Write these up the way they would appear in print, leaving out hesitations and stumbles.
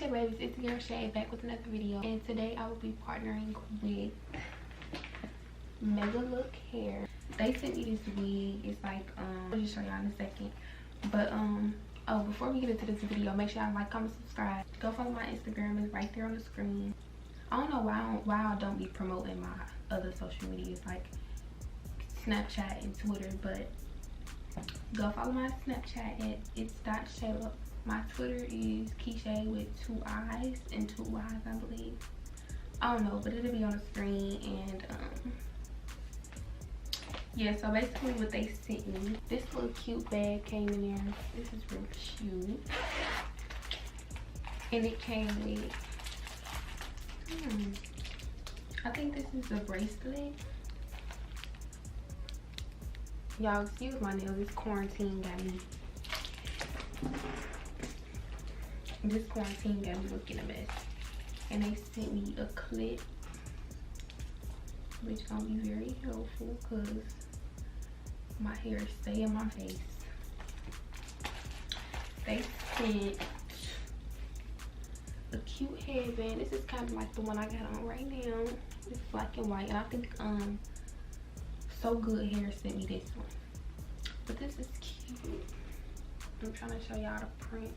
Shay babies, it's your Shay back with another video, and today I will be partnering with Megalook hair. They sent me this wig. It's like I'll just show y'all in a second, but oh, before we get into this video, make sure y'all like, comment, subscribe. Go follow my Instagram, it's right there on the screen. I don't know why I don't be promoting my other social medias like Snapchat and Twitter, but go follow my Snapchat at it's.shayla. My Twitter is Keyshay with 2 I's and 2 Y's, I believe. I don't know, but it'll be on the screen. And yeah, so basically what they sent me, this little cute bag came in there. This is real cute, and it came with I think this is a bracelet. Y'all excuse my nails, this quarantine got me looking a mess. And they sent me a clip, which gonna be very helpful because my hair stay in my face. They sent a cute headband. This is kind of like the one I got on right now. It's black and white, and I think So Good Hair sent me this one. But this is cute. I'm trying to show y'all the print.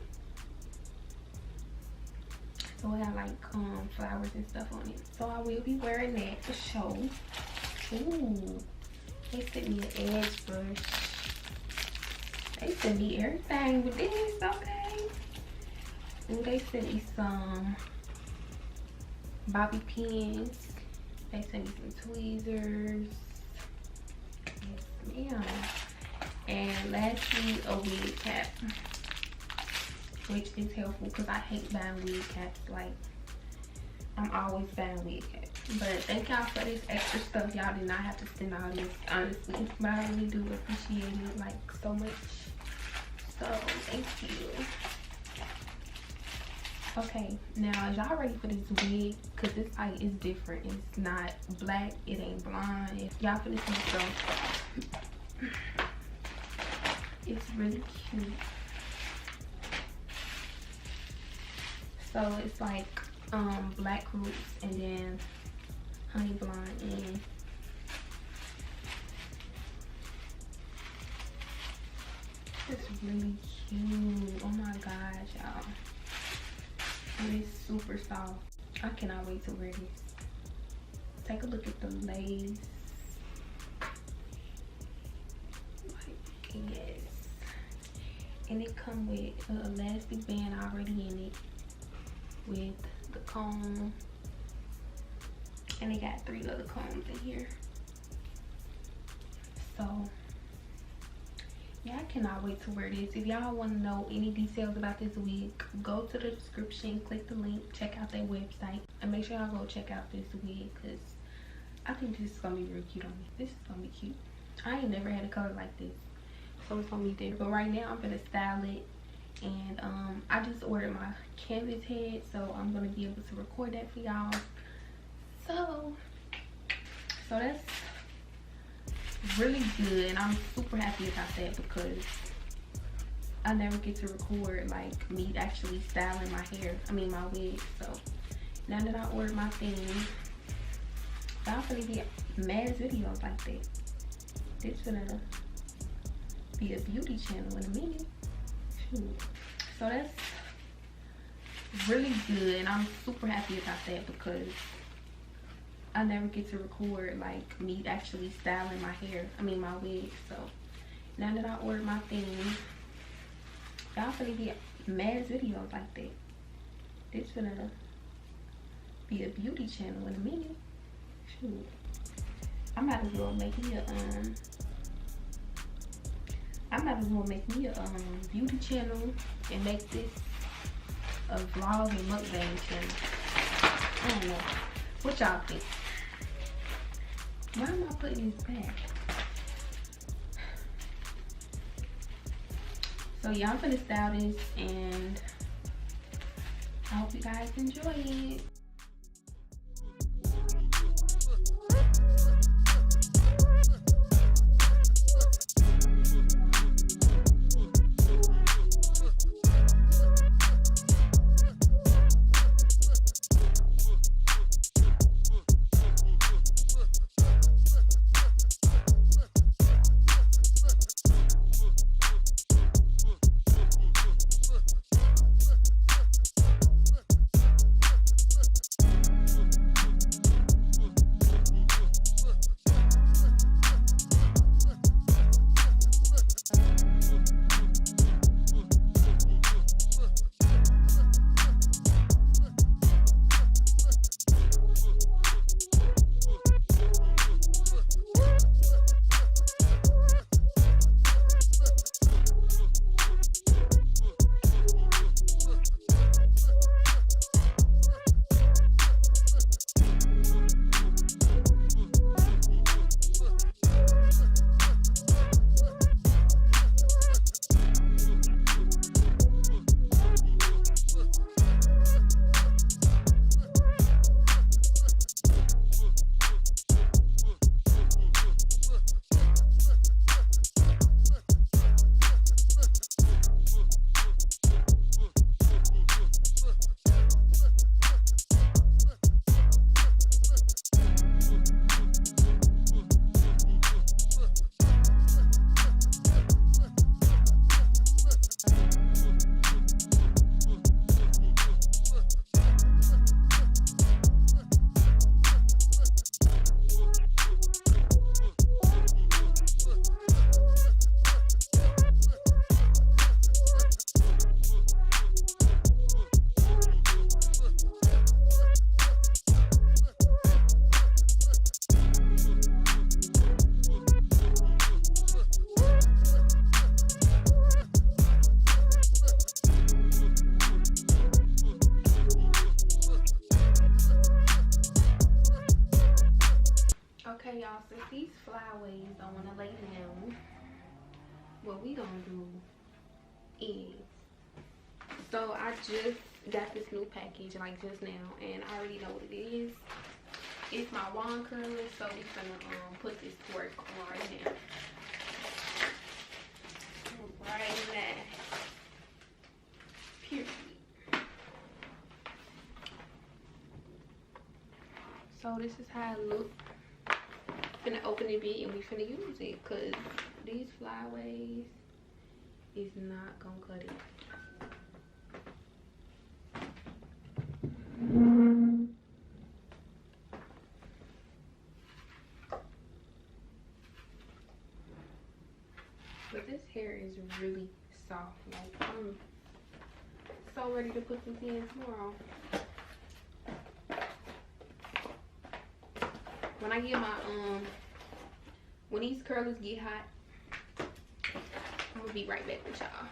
So it got like flowers and stuff on it. So I will be wearing that to show. Ooh, they sent me an edge brush. They sent me everything with this, okay? And they sent me some bobby pins. They sent me some tweezers. Yes, ma'am. And lastly, a wig cap, which is helpful because I hate buying wig caps. Like, I'm always buying wig caps. But thank y'all for this extra stuff. Y'all did not have to send all this, honestly. But I really do appreciate it, like, so much. So, thank you. Okay, now, is y'all ready for this wig? Because this height is different. It's not black. It ain't blonde. Y'all for this one, so it's really cute. So it's like black roots and then honey blonde in. It's really cute. Oh my gosh, y'all. And it's super soft. I cannot wait to wear this. Take a look at the lace. Like, yes. And it comes with an elastic band already in it with the comb, and it got 3 other combs in here. So yeah, I cannot wait to wear this. If y'all want to know any details about this wig, go to the description, click the link, check out their website, and make sure y'all go check out this wig because I think this is gonna be real cute on me. This is gonna be cute. I ain't never had a color like this, so it's gonna be different. But right now I'm gonna style it, and I just ordered my canvas head, so I'm gonna be able to record that for y'all. So that's really good, and I'm super happy about that because I never get to record like me actually styling my hair, my wig. So now that I ordered my thing, y'all finna get mad videos like that. This finna be a beauty channel in a minute. Shoot. So that's really good, and I'm super happy about that because I never get to record like me actually styling my hair, my wig. So now that I ordered my thing, y'all finna get mad videos like that. This finna be a beauty channel in a minute. Shoot. I might as well make me a beauty channel and make this a vlog and mukbang channel. I don't know. What y'all think? Why am I putting this back? So yeah, I'm gonna style this, and I hope you guys enjoy it. y'all, since these flyaways don't want to lay down, what we gonna do is, so I just got this new package like just now, and I already know what it is. It's my wand curler, so we're gonna put this to work right now. Right now. Period. So this is how it looks. Finna open it bit and we finna use it, cause these flyaways is not gonna cut it. But this hair is really soft. Like, I'm so ready to put some pins tomorrow. When I get my when these curlers get hot, I'm gonna be right back with y'all.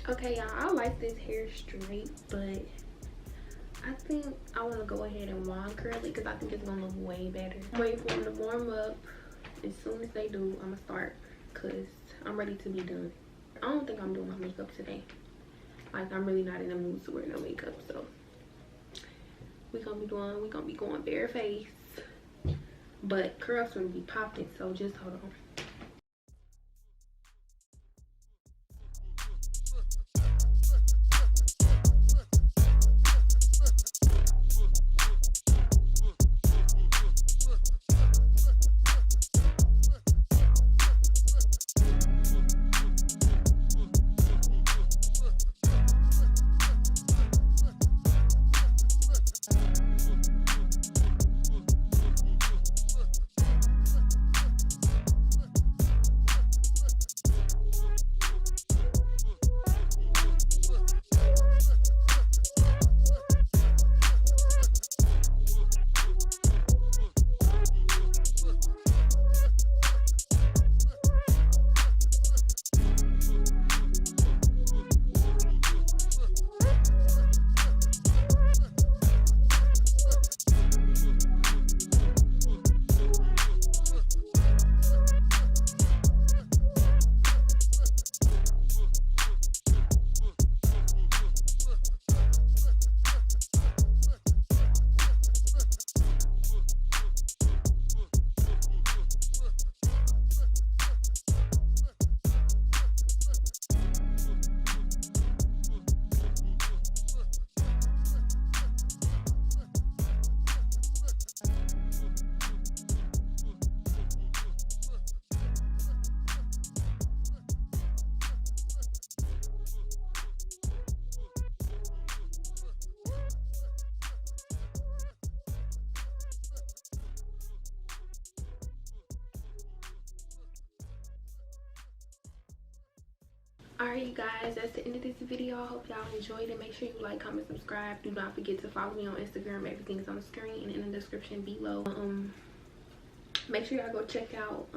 Okay, y'all, I like this hair straight, but I think I want to go ahead and wand curl it because I think it's gonna look way better. I'm waiting for them to warm up. As soon as they do, I'm gonna start because I'm ready to be done. I don't think I'm doing my makeup today. Like, I'm really not in the mood to wear no makeup, so we gonna be going bare face, but curls gonna be popping, so just hold on. Alright, you guys, that's the end of this video. I hope y'all enjoyed it. Make sure you like, comment, subscribe. Do not forget to follow me on Instagram. Everything is on the screen and in the description below. Make sure y'all go check out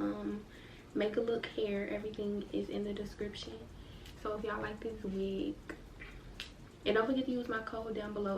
Megalook hair. Everything is in the description. So if y'all like this wig, and don't forget to use my code down below.